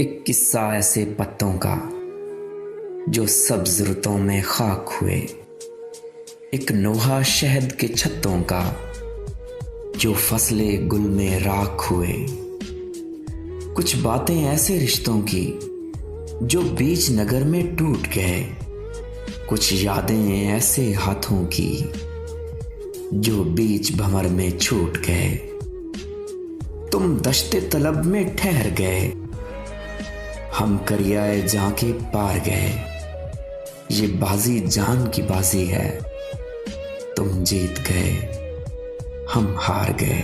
एक किस्सा ऐसे पत्तों का जो सब्ज रुतों में खाक हुए, एक नोहा शहद के छत्तों का जो फसले गुल में राख हुए। कुछ बातें ऐसे रिश्तों की जो बीच नगर में टूट गए, कुछ यादें ऐसे हाथों की जो बीच भंवर में छूट गए। तुम दश्ते तलब में ठहर गए, हम करियाए जाके पार गए। ये बाजी जान की बाजी है, तुम जीत गए, हम हार गए।